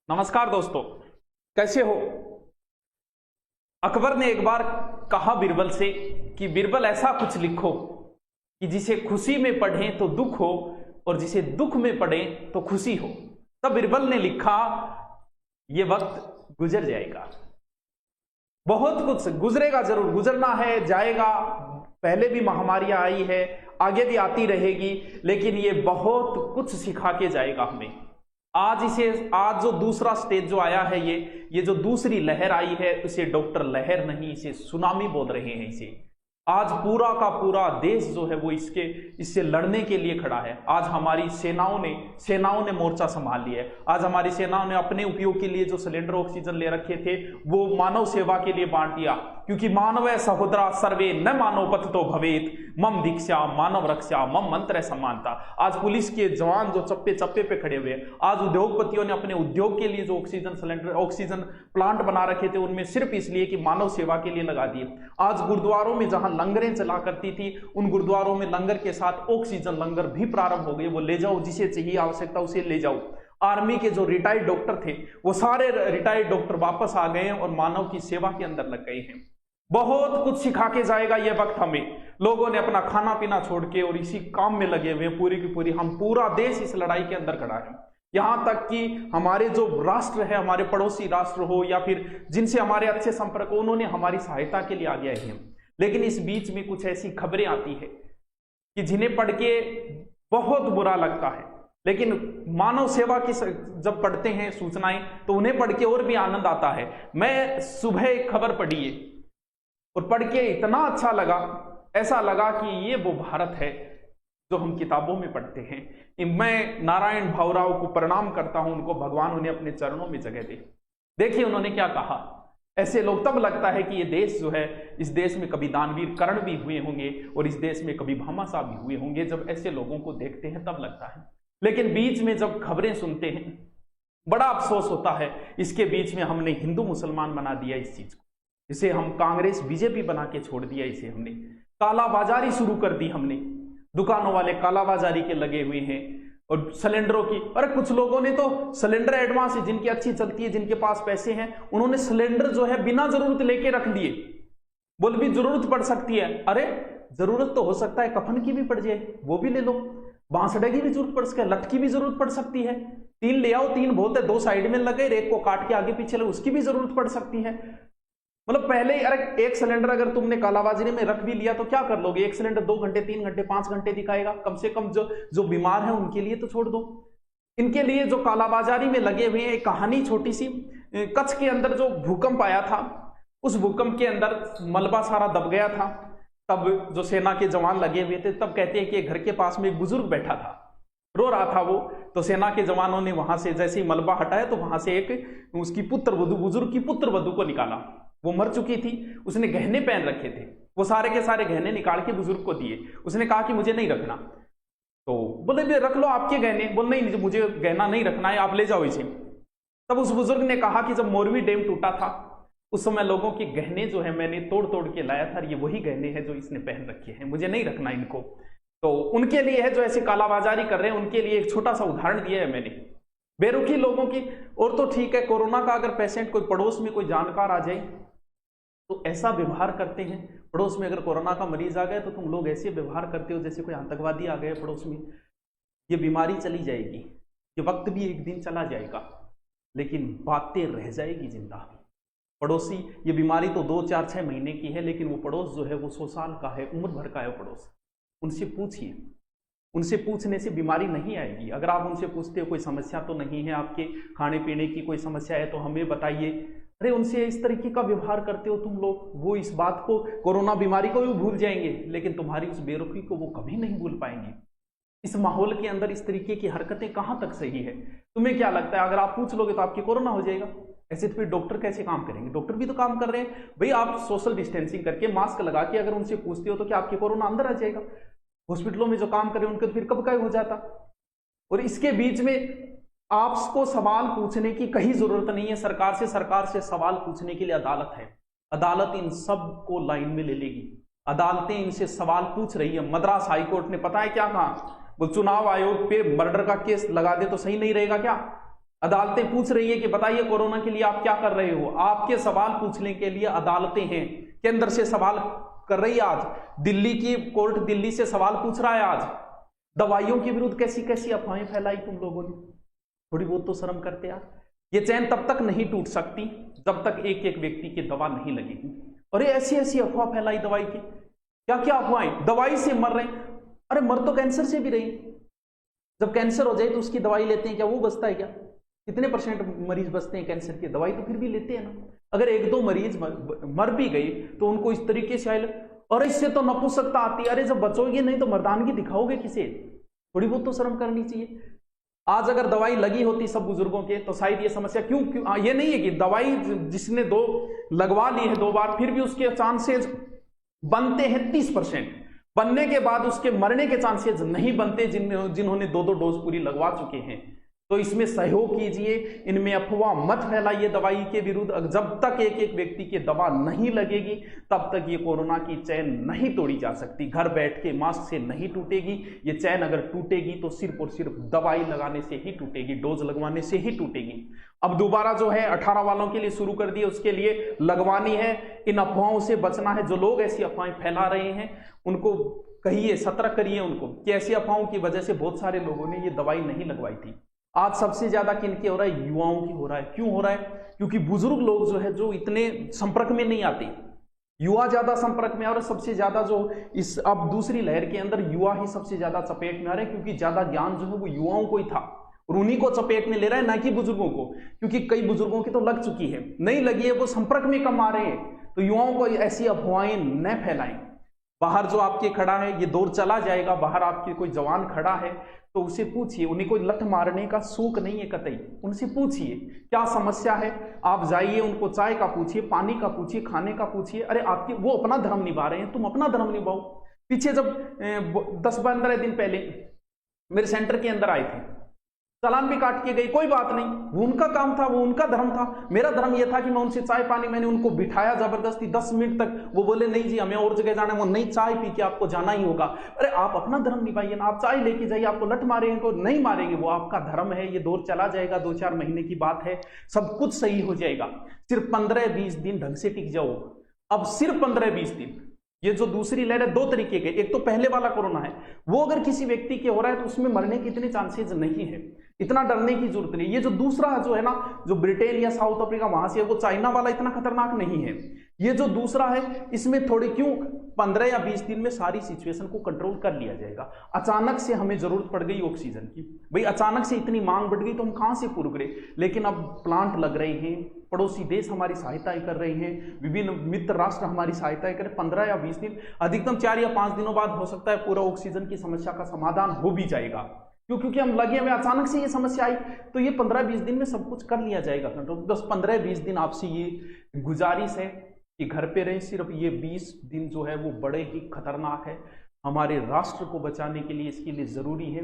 नमस्कार दोस्तों, कैसे हो। अकबर ने एक बार कहा बीरबल से कि बीरबल ऐसा कुछ लिखो कि जिसे खुशी में पढ़ें तो दुख हो और जिसे दुख में पढ़ें तो खुशी हो। तब बीरबल ने लिखा, ये वक्त गुजर जाएगा। बहुत कुछ गुजरेगा, जरूर गुजरना है, जाएगा। पहले भी महामारियां आई है, आगे भी आती रहेगी, लेकिन ये बहुत कुछ सिखा के जाएगा हमें। आज जो दूसरा स्टेज जो आया है, ये जो दूसरी लहर आई है, इसे डॉक्टर लहर नहीं, इसे सुनामी बोल रहे हैं। इसे आज पूरा का पूरा देश जो है वो इससे लड़ने के लिए खड़ा है। आज हमारी सेनाओं ने मोर्चा संभाल लिया है। आज हमारी सेनाओं ने अपने उपयोग के लिए जो सिलेंडर ऑक्सीजन ले रखे थे वो मानव सेवा के लिए बांट दिया, क्योंकि मानव सहोदरा सर्वे न मानव पतितो भवेत, मम दीक्षा मानव रक्षा मम मंत्र समानता। आज पुलिस के जवान जो चप्पे चप्पे पे खड़े हुए, आज उद्योगपतियों ने अपने उद्योग के लिए जो ऑक्सीजन प्लांट बना रखे थे उनमें सिर्फ इसलिए कि मानव सेवा के लिए लगा दिए। आज गुरुद्वारों में जहां लंगरें चला करती थी, उन गुरुद्वारों में लंगर के साथ ऑक्सीजन लंगर भी प्रारंभ हो गए। वो ले जाओ, जिसे चाहिए आवश्यकता उसे ले जाओ। आर्मी के जो रिटायर्ड डॉक्टर थे वो सारे रिटायर्ड डॉक्टर वापस आ गए हैं और मानव की सेवा के अंदर लग गए हैं। बहुत कुछ सिखा के जाएगा ये वक्त हमें। लोगों ने अपना खाना पीना छोड़ के और इसी काम में लगे हुए हैं पूरी की पूरी। हम पूरा देश इस लड़ाई के अंदर खड़ा है। यहां तक कि हमारे जो राष्ट्र है, हमारे पड़ोसी राष्ट्र हो या फिर जिनसे हमारे अच्छे संपर्क हो, उन्होंने हमारी सहायता के लिए आगे आए हैं। लेकिन इस बीच में कुछ ऐसी खबरें आती है कि जिन्हें पढ़ के बहुत बुरा लगता है, लेकिन मानव सेवा की जब पढ़ते हैं सूचनाएं तो उन्हें पढ़ के और भी आनंद आता है। मैं सुबह एक खबर पढ़ी है और पढ़ के इतना अच्छा लगा, ऐसा लगा कि ये वो भारत है जो हम किताबों में पढ़ते हैं। मैं नारायण भाऊराव को प्रणाम करता हूं, उनको भगवान उन्हें अपने चरणों में जगह दे। देखिए उन्होंने क्या कहा। ऐसे लोग, तब लगता है कि ये देश जो है, इस देश में कभी दानवीर कर्ण भी हुए होंगे और इस देश में कभी भामाशाह भी हुए होंगे। जब ऐसे लोगों को देखते हैं तब लगता है, लेकिन बीच में जब खबरें सुनते हैं बड़ा अफसोस होता है। इसके बीच में हमने हिंदू मुसलमान बना दिया इस चीज को, इसे हम कांग्रेस बीजेपी बना के छोड़ दिया। इसे हमने कालाबाजारी शुरू कर दी। हमने दुकानों वाले कालाबाजारी के लगे हुए हैं और सिलेंडरों की। अरे कुछ लोगों ने तो सिलेंडर एडवांस है, जिनकी अच्छी चलती है, जिनके पास पैसे हैं, उन्होंने सिलेंडर जो है बिना जरूरत लेके रख लिए। बोल भी जरूरत पड़ सकती है। अरे जरूरत तो हो सकता है कफन की भी पड़ जाए, वो भी ले लो। बांसडे की भी जरूरत पड़ सकती है, लठ की भी जरूरत पड़ सकती है। 3 ले आओ, 3 बहुत है, 2 साइड में लगे, एक को काट के आगे पीछे लगे, उसकी भी जरूरत पड़ सकती है। मतलब पहले ही, अरे एक सिलेंडर अगर तुमने कालाबाजारी में रख भी लिया तो क्या कर लोगे। एक सिलेंडर 2 घंटे 3 घंटे 5 घंटे दिखाएगा। कम से कम जो बीमार है उनके लिए तो छोड़ दो। इनके लिए जो कालाबाजारी में लगे हुए हैं, एक कहानी छोटी सी। कच्छ के अंदर जो भूकंप आया था, उस भूकंप के अंदर मलबा सारा दब गया था। तब जो सेना के जवान लगे हुए थे, तब कहते हैं कि घर के पास में एक बुजुर्ग बैठा था, रो रहा था वो। तो सेना के जवानों ने वहां से जैसे ही मलबा हटाया तो वहां से एक उसकी पुत्रवधू, बुजुर्ग की पुत्रवधू को निकाला। वो मर चुकी थी, उसने गहने पहन रखे थे, वो सारे के सारे गहने निकाल के बुजुर्ग को दिए। उसने कहा कि मुझे नहीं रखना। तो बोले भी रख लो आपके गहने। बोल नहीं, मुझे गहना नहीं रखना है, आप ले जाओ इसे। तब उस बुजुर्ग ने कहा कि जब मोरवी डैम टूटा था उस समय लोगों के गहने जो है मैंने तोड़ तोड़ के लाया था, ये वही गहने हैं जो इसने पहन रखे हैं, मुझे नहीं रखना इनको। तो उनके लिए है जो ऐसे कालाबाजारी कर रहे हैं, उनके लिए एक छोटा सा उदाहरण दिया है मैंने, बेरुखी लोगों की। और तो ठीक है, कोरोना का अगर पेशेंट कोई पड़ोस में कोई जानकार आ जाए तो ऐसा व्यवहार करते हैं। पड़ोस में अगर कोरोना का मरीज आ गया तो तुम लोग ऐसे व्यवहार करते हो जैसे कोई आतंकवादी आ गए पड़ोस में। ये बीमारी चली जाएगी, ये वक्त भी एक दिन चला जाएगा, लेकिन बातें रह जाएगी जिंदा। पड़ोसी, ये बीमारी तो 2 4 6 महीने की है, लेकिन वो पड़ोस जो है वो 100 साल का है, उम्र भर का है पड़ोस। उनसे पूछिए, उनसे पूछने से बीमारी नहीं आएगी। अगर आप उनसे पूछते हो कोई समस्या तो नहीं है, आपके खाने पीने की कोई समस्या है तो हमें बताइए। अरे उनसे इस तरीके का व्यवहार करते हो तुम लोग, वो इस बात को, कोरोना बीमारी को भी भूल जाएंगे, लेकिन तुम्हारी उस बेरुखी को वो कभी नहीं भूल पाएंगे। इस माहौल के अंदर इस तरीके की हरकतें कहां तक सही है। तुम्हें क्या लगता है अगर आप पूछ लोगे तो आपकी कोरोना हो जाएगा? ऐसे तो फिर डॉक्टर कैसे काम करेंगे? डॉक्टर भी तो काम कर रहे हैं भाई। आप सोशल डिस्टेंसिंग करके मास्क लगा के अगर उनसे पूछते हो तो क्या आपकी कोरोना अंदर आ जाएगा? हॉस्पिटलों में जो काम कर रहे हैं उनके तो फिर कब का हो जाता। और इसके बीच में आपको सवाल पूछने की कहीं जरूरत नहीं है। सरकार से सवाल पूछने के लिए अदालत है। अदालत इन सब को लाइन में ले लेगी। अदालतें इनसे सवाल पूछ रही है। मद्रास हाईकोर्ट ने पता है क्या कहा? वो चुनाव आयोग पे मर्डर का केस लगा दे तो सही नहीं रहेगा क्या? अदालतें पूछ रही है कि बताइए कोरोना के लिए आप क्या कर रहे हो। आपके सवाल पूछने के लिए अदालतें हैं, केंद्र से सवाल कर रही है। आज दिल्ली की कोर्ट दिल्ली से सवाल पूछ रहा है। आज दवाइयों के विरुद्ध कैसी कैसी अफवाहें फैलाई तुम लोगों ने, थोड़ी बहुत तो शर्म करते यार। ये चैन तब तक नहीं टूट सकती जब तक एक एक व्यक्ति की दवा नहीं लगेगी। अरे ऐसी ऐसी अफवाह फैलाई दवाई की, क्या क्या अफवाहें, दवाई से मर रहे हैं। अरे मर तो कैंसर से भी रही, जब कैंसर हो जाए तो उसकी दवाई लेते हैं, क्या वो बचता है क्या? कितने % मरीज बचते हैं कैंसर की, दवाई तो फिर भी लेते हैं ना। अगर एक दो मरीज मर भी गई तो उनको इस तरीके से आए, और इससे तो नपुंसकता आती है। अरे जब बचोगे नहीं तो मर्दानगी दिखाओगे किसे? थोड़ी बहुत तो शर्म करनी चाहिए। आज अगर दवाई लगी होती सब बुजुर्गों के तो शायद ये समस्या क्यों ये नहीं है कि दवाई जिसने लगवा ली है 2 बार, फिर भी उसके चांसेस बनते हैं 30%, बनने के बाद उसके मरने के चांसेस नहीं बनते जिन्होंने 2 डोज पूरी लगवा चुके हैं। तो इसमें सहयोग कीजिए, इनमें अफवाह मत फैलाइए दवाई के विरुद्ध। जब तक एक एक व्यक्ति की दवा नहीं लगेगी तब तक ये कोरोना की चैन नहीं तोड़ी जा सकती। घर बैठ के मास्क से नहीं टूटेगी ये चैन। अगर टूटेगी तो सिर्फ और सिर्फ दवाई लगाने से ही टूटेगी, डोज लगवाने से ही टूटेगी। अब दोबारा जो है 18 वालों के लिए शुरू कर दिए, उसके लिए लगवानी है। इन अफवाहों से बचना है। जो लोग ऐसी अफवाहें फैला रहे हैं उनको कहिए, सतर्क करिए उनको कि ऐसी अफवाहों की वजह से बहुत सारे लोगों ने ये दवाई नहीं लगवाई थी। आज सबसे ज्यादा किनके हो रहा है? युवाओं की हो रहा है। क्यों हो रहा है? क्योंकि बुजुर्ग लोग जो है जो इतने संपर्क में नहीं आते, युवा ज्यादा संपर्क में आ रहे। सबसे ज्यादा जो इस अब दूसरी लहर के अंदर युवा ही सबसे ज्यादा चपेट में आ रहे हैं, क्योंकि ज्यादा ज्ञान जो है वो युवाओं को ही था और उन्हीं को चपेट में ले रहा है, ना कि बुजुर्गों को। क्योंकि कई बुजुर्गों की तो लग चुकी है, नहीं लगी है, वो संपर्क में कम आ रहे हैं। तो युवाओं को ऐसी अफवाहें न फैलाएं। बाहर जो आपके खड़ा है, ये दौर चला जाएगा, बाहर आपके कोई जवान खड़ा है तो उसे पूछिए। उन्हें कोई लठ मारने का शौक नहीं है कतई, उनसे पूछिए क्या समस्या है। आप जाइए, उनको चाय का पूछिए, पानी का पूछिए, खाने का पूछिए। अरे आपके वो अपना धर्म निभा रहे हैं, तुम अपना धर्म निभाओ। पीछे जब 10-15 दिन पहले मेरे सेंटर के अंदर आए थे, चालान भी काट के गई, कोई बात नहीं, वो उनका काम था, वो उनका धर्म था। मेरा धर्म यह था कि मैं उनसे चाय पानी, मैंने उनको बिठाया जबरदस्ती 10 मिनट तक। वो बोले नहीं जी हमें और जगह जाना है। वो नहीं, चाय पी के आपको जाना ही होगा। अरे आप अपना धर्म निभाइए ना, आप चाय लेके जाइए। आपको लठ मारेंगे को नहीं मारेंगे, वो आपका धर्म है। ये दौर चला जाएगा, 2-4 महीने की बात है, सब कुछ सही हो जाएगा। सिर्फ 15-20 दिन ढंग से टिक जाओ। अब सिर्फ 15-20 दिन। ये जो दूसरी लहर है 2 तरीके के, एक तो पहले वाला कोरोना है, वो अगर किसी व्यक्ति के हो रहा है तो उसमें मरने के इतने चांसेस नहीं है, इतना डरने की जरूरत नहीं। ये जो दूसरा जो है ना, जो ब्रिटेन या साउथ अफ्रीका वहां से है, वो चाइना वाला इतना खतरनाक नहीं है। ये जो दूसरा है इसमें थोड़ी 15 या 20 दिन में सारी सिचुएशन को कंट्रोल कर लिया जाएगा। अचानक से हमें जरूरत पड़ गई ऑक्सीजन की, भाई अचानक से इतनी मांग बढ़ गई तो हम कहां से पूर्ण करें। लेकिन अब प्लांट लग रहे हैं, पड़ोसी देश हमारी सहायता कर रहे हैं, विभिन्न मित्र राष्ट्र हमारी सहायता करें। 15 या 20 दिन, अधिकतम 4 या 5 दिनों बाद हो सकता है पूरा ऑक्सीजन की समस्या का समाधान हो भी जाएगा। क्योंकि हम लगे हुए, अचानक से ये समस्या आई तो ये 15-20 दिन में सब कुछ कर लिया जाएगा कंट्रोल। बस 15-20 दिन आपसे ये गुजारिश है कि घर पे रहें। सिर्फ ये 20 दिन जो है वो बड़े ही खतरनाक है हमारे राष्ट्र को बचाने के लिए। इसके लिए जरूरी है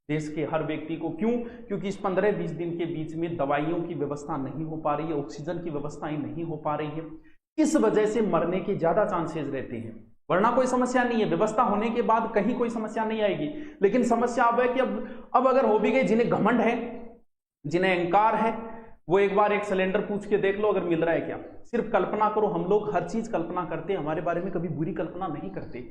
देश के हर व्यक्ति को। क्यों? क्योंकि इस 15-20 दिन के बीच में दवाइयों की व्यवस्था नहीं हो पा रही है, ऑक्सीजन की व्यवस्थाएं नहीं हो पा रही है। इस वजह से मरने के ज्यादा चांसेस रहते हैं, वरना कोई समस्या नहीं है। व्यवस्था होने के बाद कहीं कोई समस्या नहीं आएगी। लेकिन समस्या अब है कि अब अगर हो भी गई, जिन्हें घमंड है, जिन्हें अहंकार है, वो एक बार एक सिलेंडर पूछ के देख लो अगर मिल रहा है क्या। सिर्फ कल्पना करो, हम लोग हर चीज कल्पना करते हैं, हमारे बारे में कभी बुरी कल्पना नहीं करते।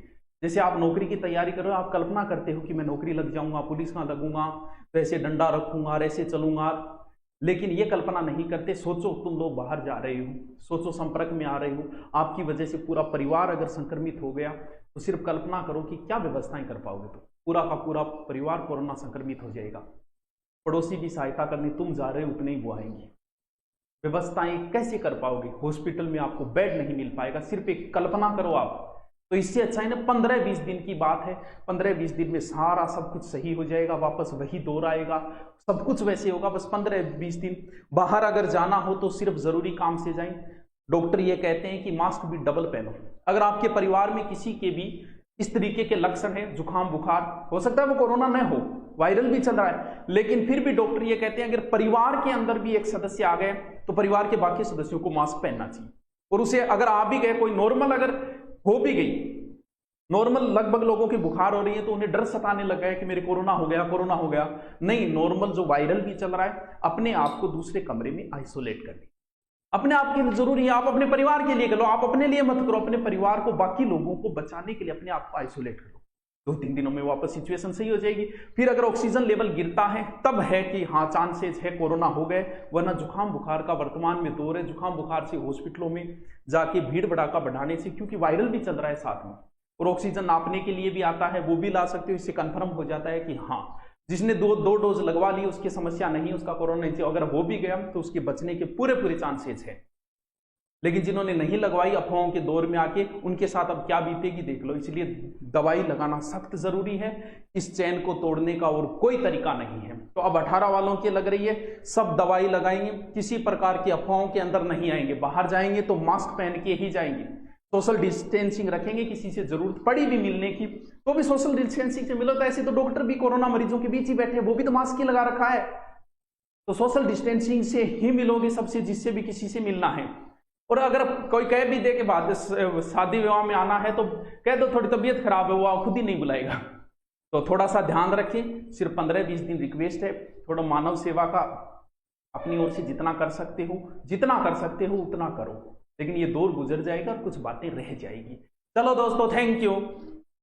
जैसे आप नौकरी की तैयारी करो, आप कल्पना करते हो कि मैं नौकरी लग जाऊंगा, पुलिस में लगूंगा, तो ऐसे डंडा रखूंगा, ऐसे चलूंगा। लेकिन ये कल्पना नहीं करते। सोचो तुम लोग बाहर जा रहे हो, सोचो संपर्क में आ रहे हो, आपकी वजह से पूरा परिवार अगर संक्रमित हो गया तो सिर्फ कल्पना करो कि क्या व्यवस्थाएं कर पाओगे। तो पूरा का पूरा परिवार कोरोना संक्रमित हो जाएगा। पड़ोसी की सहायता करने तुम जा रहे हो, उतने ही वो आएंगे। व्यवस्थाएं कैसे कर पाओगे? हॉस्पिटल में आपको बेड नहीं मिल पाएगा। सिर्फ एक कल्पना करो आप। तो इससे अच्छा है ना, 15-20 दिन की बात है। 15-20 दिन में सारा सब कुछ सही हो जाएगा, वापस वही दौर आएगा, सब कुछ वैसे होगा। बस 15-20 दिन बाहर अगर जाना हो तो सिर्फ जरूरी काम से जाएं। डॉक्टर ये कहते हैं कि मास्क भी डबल पहनो। अगर आपके परिवार में किसी के भी इस तरीके के लक्षण है, जुकाम बुखार, हो सकता है वो कोरोना न हो, वायरल भी चल रहा है, लेकिन फिर भी डॉक्टर ये कहते हैं अगर परिवार के अंदर भी एक सदस्य आ गए तो परिवार के बाकी सदस्यों को मास्क पहनना चाहिए। और उसे अगर आ भी गए, कोई नॉर्मल अगर हो भी गई नॉर्मल लगभग लोगों की बुखार हो रही है तो उन्हें डर सताने लगा है कि मेरे कोरोना हो गया, कोरोना हो गया। नहीं, नॉर्मल जो वायरल भी चल रहा है, अपने आप को दूसरे कमरे में आइसोलेट करनी अपने आप के लिए जरूरी है। आप अपने परिवार के लिए करो, आप अपने लिए मत करो, अपने परिवार को, बाकी लोगों को बचाने के लिए अपने आप को आइसोलेट करो। 2-3 दिनों में वापस सिचुएशन सही हो जाएगी। फिर अगर ऑक्सीजन लेवल गिरता है तब है कि हाँ चांसेस है कोरोना हो गए, वरना जुकाम बुखार का वर्तमान में दौर है। जुकाम बुखार से हॉस्पिटलों में जाके भीड़ भड़ाका बढ़ाने से, क्योंकि वायरल भी चल रहा है साथ में, और ऑक्सीजन नापने के लिए भी आता है, वो भी ला सकते हो। इससे कंफर्म हो जाता है कि हाँ जिसने दो डोज लगवा ली उसकी समस्या नहीं, उसका कोरोना नहीं। अगर हो भी गया तो उसके बचने के पूरे चांसेस है। लेकिन जिन्होंने नहीं लगवाई, अफवाहों के दौर में आके, उनके साथ अब क्या बीतेगी देख लो। इसलिए दवाई लगाना सख्त जरूरी है। इस चैन को तोड़ने का और कोई तरीका नहीं है। तो अब 18 वालों की लग रही है, सब दवाई लगाएंगे, किसी प्रकार की अफवाहों के अंदर नहीं आएंगे। बाहर जाएंगे तो मास्क पहन के ही जाएंगे, सोशल डिस्टेंसिंग रखेंगे। किसी से जरूरत पड़ी भी मिलने की तो भी सोशल डिस्टेंसिंग से मिलो। तो ऐसे तो डॉक्टर भी कोरोना मरीजों के बीच ही बैठे हैं, वो भी तो मास्क ही लगा रखा है। तो सोशल डिस्टेंसिंग से ही मिलोगे सबसे, जिससे भी किसी से मिलना है। और अगर कोई कह भी दे के बाद शादी विवाह में आना है तो कह दो थोड़ी तबीयत खराब है, वो खुद ही नहीं बुलाएगा। तो थोड़ा सा ध्यान रखें। सिर्फ 15-20 दिन रिक्वेस्ट है, थोड़ा मानव सेवा का अपनी ओर से जितना कर सकते हो उतना करो। लेकिन ये दौर गुजर जाएगा और कुछ बातें रह जाएगी। चलो दोस्तों, थैंक यू।